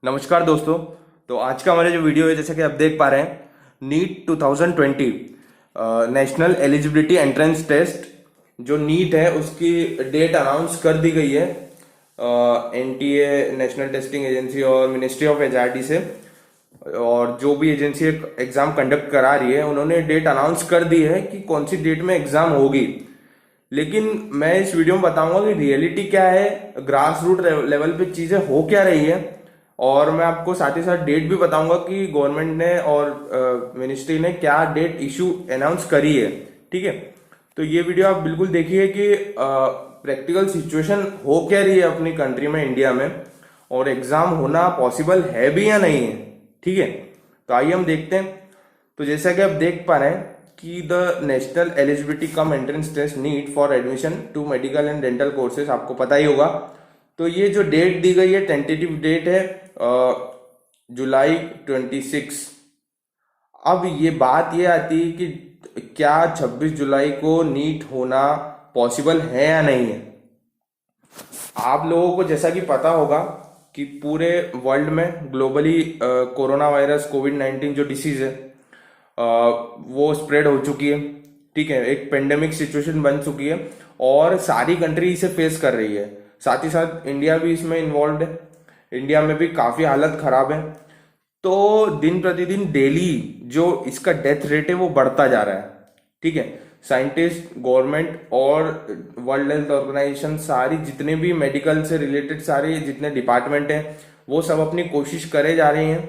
नमस्कार दोस्तों। तो आज का हमारा जो वीडियो है, जैसे कि आप देख पा रहे हैं, NEET 2020 national eligibility entrance test जो नीट है उसकी डेट अनाउंस कर दी गई है एनटीए नेशनल टेस्टिंग एजेंसी और मिनिस्ट्री ऑफ एचआरडी से। और जो भी एजेंसी एग्जाम कंडक्ट करा रही है उन्होंने डेट अनाउंस कर दी है कि कौन सी डेट में एग्जाम होगी। लेकिन मैं इस वीडियो में बताऊंगा कि रियलिटी क्या है, ग्रास रूट लेवल पे चीजें हो क्या रही है, और मैं आपको साथ ही साथ डेट भी बताऊंगा कि गवर्नमेंट ने और मिनिस्ट्री ने क्या डेट इशू अनाउंस करी है। ठीक है, तो ये वीडियो आप बिल्कुल देखिए कि प्रैक्टिकल सिचुएशन हो क्या रही है अपनी कंट्री में, इंडिया में, और एग्जाम होना पॉसिबल है भी या नहीं है। ठीक है, तो आइए हम देखते हैं। तो जैसा कि आप देख पा रहे हैं कि the national eligibility cum entrance test NEET for admission to medical and dental courses, आपको पता ही होगा। तो ये जो डेट दी गई है, टेंटेटिव डेट है जुलाई 26। अब ये बात ये आती है कि क्या 26 जुलाई को नीट होना पॉसिबल है या नहीं है। आप लोगों को जैसा कि पता होगा कि पूरे वर्ल्ड में ग्लोबली कोरोना वायरस कोविड-19 जो डिसीज है वो स्प्रेड हो चुकी है। ठीक है, एक पेंडेमिक सिचुएशन बन चुकी है और सारी कंट्री इसे फेस कर रही है। साथ ही साथ इंडिया भी इसमें इन्वॉल्व है। इंडिया में भी काफी हालत खराब है। तो दिन प्रतिदिन डेली जो इसका डेथ रेट है वो बढ़ता जा रहा है। ठीक है, साइंटिस्ट, गवर्नमेंट और वर्ल्ड हेल्थ ऑर्गेनाइजेशन, सारी जितने भी मेडिकल से रिलेटेड सारे जितने डिपार्टमेंट हैं वो सब अपनी कोशिश करे जा रही हैं।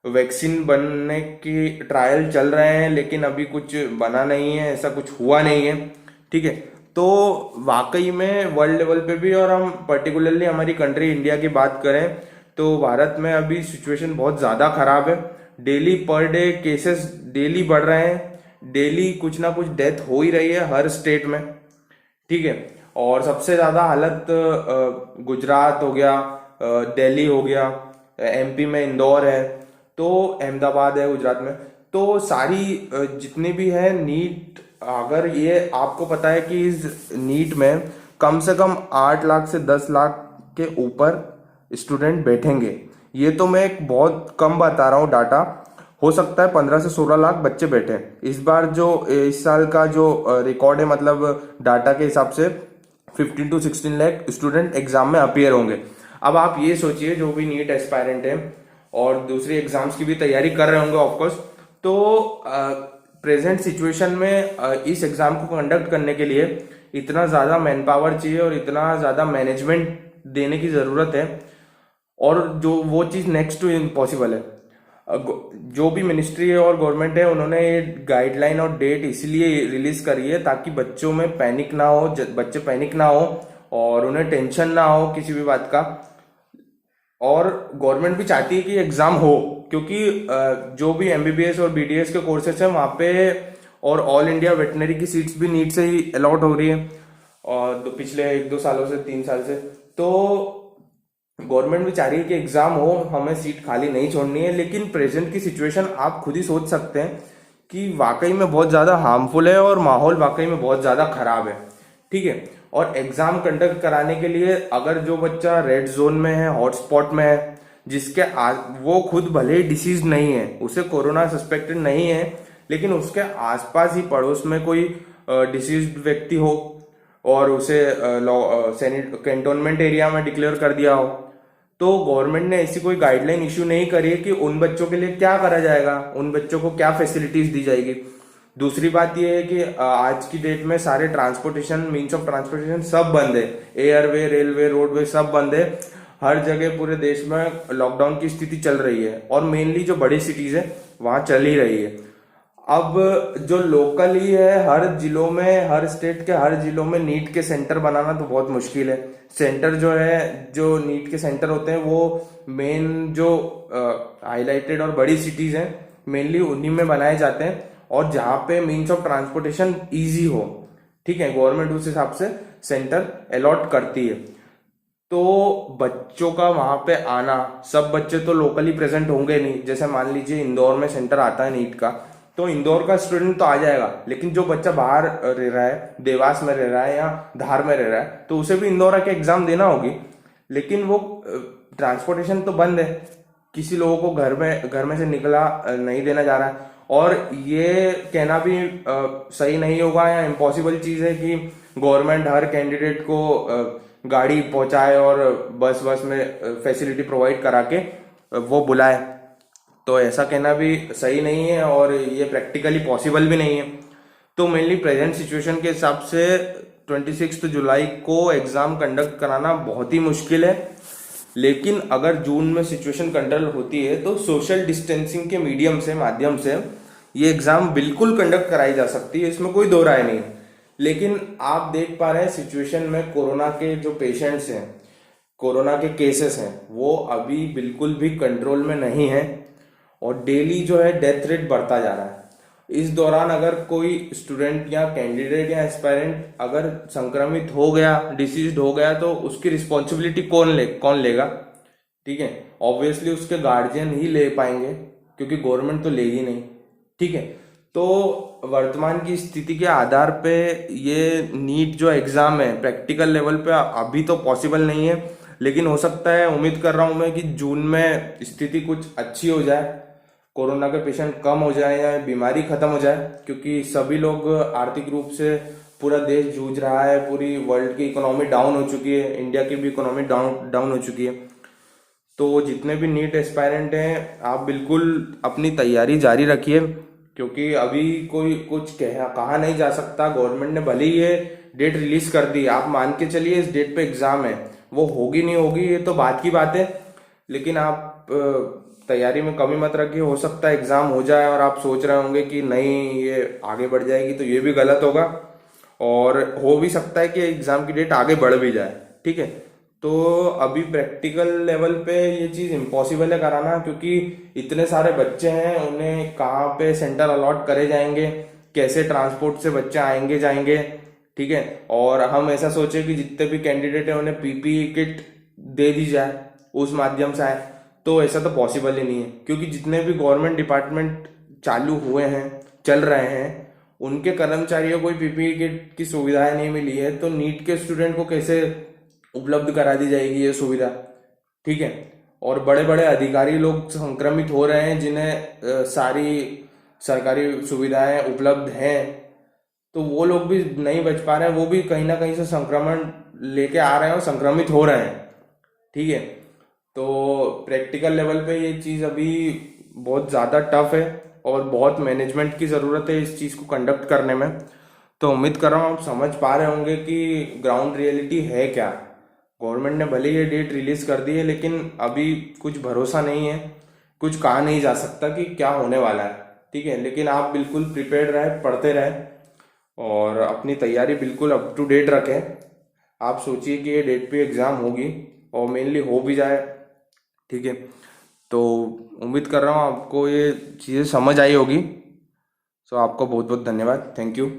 वैक्सीन बनने की ट्रायल चल रहे हैं, लेकिन अभी कुछ बना नहीं है, ऐसा कुछ हुआ नहीं है। ठीक है, तो वाकई में वर्ल्ड लेवल पे भी, और हम पर्टिकुलरली हमारी कंट्री इंडिया की बात करें तो भारत में अभी सिचुएशन बहुत ज़्यादा खराब है। Daily per day cases daily बढ़ रहे हैं, डेली कुछ ना कुछ डेथ हो ही रही है हर स्टेट में। ठीक है, और सबसे ज़्यादा हालत गुजरात हो गया, दिल्ली हो गया, एमपी में इंदौर है, तो अहमदाबाद है गुजरात में। तो सारी जितनी भी है नीट, अगर ये आपको पता है कि इस नीट में कम से कम 8 लाख से 10 लाख के ऊपर स्टूडेंट बैठेंगे। ये तो मैं एक बहुत कम बता रहा हूँ डाटा, हो सकता है 15 से 16 लाख बच्चे बैठे। इस बार जो इस साल का जो रिकॉर्ड है, मतलब डाटा के हिसाब से 15 टू 16 लाख स्टूडेंट एग्जाम में अपीयर होंगे। अब आप ये सोचिए, जो भी नीट एस्पायरेंट है और दूसरी एग्जाम्स की भी तैयारी कर रहे होंगे ऑफकोर्स, तो प्रेजेंट सिचुएशन में इस एग्जाम को कंडक्ट करने के लिए इतना ज्यादा मैन पावर चाहिए और इतना ज्यादा मैनेजमेंट देने की जरूरत है, और जो वो चीज नेक्स्ट टू इम्पॉसिबल है। जो भी मिनिस्ट्री है और गवर्नमेंट है, उन्होंने ये गाइडलाइन और डेट इसलिए रिलीज करी है ताकि बच्चों में पैनिक ना हो, बच्चे पैनिक ना हो और उन्हें टेंशन ना हो किसी भी बात का। और गवर्नमेंट भी चाहती है कि एग्जाम हो, क्योंकि जो भी एमबीबीएस और बीडीएस के कोर्सेस हैं वहां पे, और ऑल इंडिया वेटनरी की सीट्स भी नीट से ही अलॉट हो रही है, और पिछले 1-2 सालों से, 3 साल से। तो गवर्नमेंट भी चाह रही है कि एग्जाम हो, हमें सीट खाली नहीं छोड़नी है। लेकिन प्रेजेंट की सिचुएशन आप खुद ही सोच सकते हैं कि वाकई में बहुत ज्यादा हार्मफुल है और माहौल वाकई में बहुत ज्यादा खराब है। ठीक है, और एग्जाम कंडक्ट कराने के लिए अगर जो बच्चा रेड जोन में है, हॉटस्पॉट में है, वो खुद भले ही डिसीज नहीं है, उसे कोरोना सस्पेक्टेड नहीं है, लेकिन उसके आसपास ही पड़ोस में कोई डिसीज व्यक्ति हो और उसे कैंटोनमेंट एरिया में डिक्लेयर कर दिया हो, तो गवर्नमेंट ने ऐसी कोई गाइडलाइन इश्यू नहीं करी है कि उन बच्चों के लिए क्या करा जाएगा, उन बच्चों को क्या फैसिलिटीज दी जाएगी। दूसरी बात यह है कि आज की डेट में सारे ट्रांसपोर्टेशन, मीन्स ऑफ ट्रांसपोर्टेशन सब बंद है। एयरवे, रेलवे, रोडवे सब बंद है। हर जगह पूरे देश में लॉकडाउन की स्थिति चल रही है, और मेनली जो बड़ी सिटीज है वहां चल ही रही है। अब जो लोकली है, हर जिलों में, हर स्टेट के हर जिलों में नीट के सेंटर बनाना तो बहुत मुश्किल है। सेंटर जो है, जो नीट के सेंटर होते हैं वो मेन जो हाईलाइटेड और बड़ी सिटीज हैं मेनली उन्हीं में बनाए जाते हैं, और जहां पे मीन्स ऑफ ट्रांसपोर्टेशन इजी हो। ठीक है, गवर्नमेंट उस हिसाब से सेंटर अलॉट करती है। तो बच्चों का वहां पे आना, सब बच्चे तो लोकली प्रेजेंट होंगे नहीं। जैसे मान लीजिए इंदौर में सेंटर आता है नीट का, तो इंदौर का स्टूडेंट तो आ जाएगा, लेकिन जो बच्चा बाहर रह रहा है, देवास में रह रहा है या धार में रह रहा है, तो उसे भी इंदौर आके एग्जाम देना होगी। लेकिन वो ट्रांसपोर्टेशन तो बंद है, किसी लोगों को घर में से निकला नहीं देना जा रहा है। और ये कहना भी सही नहीं होगा या इम्पॉसिबल चीज़ है कि गवर्नमेंट हर कैंडिडेट को गाड़ी पहुंचाए और बस में फैसिलिटी प्रोवाइड करा के वो बुलाए। तो ऐसा कहना भी सही नहीं है और ये प्रैक्टिकली पॉसिबल भी नहीं है। तो मेनली प्रेजेंट सिचुएशन के हिसाब से 26 जुलाई को एग्ज़ाम कंडक्ट कराना बहुत ही मुश्किल है। लेकिन अगर जून में सिचुएशन कंट्रोल होती है तो सोशल डिस्टेंसिंग के माध्यम से ये एग्ज़ाम बिल्कुल कंडक्ट कराई जा सकती है, इसमें कोई दो राय नहीं। लेकिन आप देख पा रहे हैं सिचुएशन में कोरोना के जो पेशेंट्स हैं, कोरोना के केसेस हैं, वो अभी बिल्कुल भी कंट्रोल में नहीं है और डेली जो है डेथ रेट बढ़ता जा रहा है। इस दौरान अगर कोई स्टूडेंट या कैंडिडेट या एस्पायरेंट अगर संक्रमित हो गया, डिसीज्ड हो गया, तो उसकी रिस्पॉन्सिबिलिटी कौन लेगा? ठीक है, ऑब्वियसली उसके गार्जियन ही ले पाएंगे क्योंकि गवर्नमेंट तो लेगी नहीं। ठीक है, तो वर्तमान की स्थिति के आधार पे ये नीट जो एग्ज़ाम है प्रैक्टिकल लेवल पे अभी तो पॉसिबल नहीं है, लेकिन हो सकता है, उम्मीद कर रहा हूँ मैं कि जून में स्थिति कुछ अच्छी हो जाए, कोरोना के पेशेंट कम हो जाए या बीमारी खत्म हो जाए, क्योंकि सभी लोग आर्थिक रूप से पूरा देश जूझ रहा है, पूरी वर्ल्ड की इकोनॉमी डाउन हो चुकी है, इंडिया की भी इकोनॉमी डाउन हो चुकी है। तो जितने भी नीट एस्पायरेंट हैं, आप बिल्कुल अपनी तैयारी जारी रखिए, क्योंकि अभी कोई कुछ कहा नहीं जा सकता। गवर्नमेंट ने भले ही ये डेट रिलीज कर दी, आप मान के चलिए इस डेट पे एग्जाम है, वो होगी नहीं होगी ये तो बात की बात है, लेकिन आप तैयारी में कमी मत रखिए। हो सकता है एग्जाम हो जाए और आप सोच रहे होंगे कि नहीं ये आगे बढ़ जाएगी, तो ये भी गलत होगा, और हो भी सकता है कि एग्जाम की डेट आगे बढ़ भी जाए। ठीक है, तो अभी प्रैक्टिकल लेवल पे ये चीज़ इम्पॉसिबल है कराना, क्योंकि इतने सारे बच्चे हैं, उन्हें कहाँ पे सेंटर अलॉट करे जाएंगे, कैसे ट्रांसपोर्ट से बच्चे आएंगे जाएंगे। ठीक है, और हम ऐसा सोचे कि जितने भी कैंडिडेट हैं उन्हें पीपीई किट दे दी जाए, उस माध्यम से आए, तो ऐसा तो पॉसिबल ही नहीं है, क्योंकि जितने भी गवर्नमेंट डिपार्टमेंट चालू हुए हैं, चल रहे हैं, उनके कर्मचारियों को पीपीई किट की सुविधाएं नहीं मिली है, तो नीट के स्टूडेंट को कैसे उपलब्ध करा दी जाएगी ये सुविधा? ठीक है, और बड़े बड़े अधिकारी लोग संक्रमित हो रहे हैं जिन्हें सारी सरकारी सुविधाएं उपलब्ध हैं, तो वो लोग भी नहीं बच पा रहे हैं, वो भी कहीं ना कहीं से संक्रमण लेके आ रहे हैं और संक्रमित हो रहे हैं। ठीक है, तो प्रैक्टिकल लेवल पे ये चीज़ अभी बहुत ज़्यादा टफ है और बहुत मैनेजमेंट की ज़रूरत है इस चीज़ को कंडक्ट करने में। तो उम्मीद कर रहा हूँ आप समझ पा रहे होंगे कि ग्राउंड रियलिटी है क्या। गवर्नमेंट ने भले ये डेट रिलीज कर दी है, लेकिन अभी कुछ भरोसा नहीं है, कुछ कहा नहीं जा सकता कि क्या होने वाला है। ठीक है, लेकिन आप बिल्कुल प्रिपेयर्ड रहे, पढ़ते रहे और अपनी तैयारी बिल्कुल अप टू डेट रखें। आप सोचिए कि ये डेट पे एग्ज़ाम होगी और मेनली हो भी जाए। ठीक है, तो उम्मीद कर रहा हूँ आपको ये चीज़ें समझ आई होगी। सो आपको बहुत बहुत धन्यवाद। Thank you.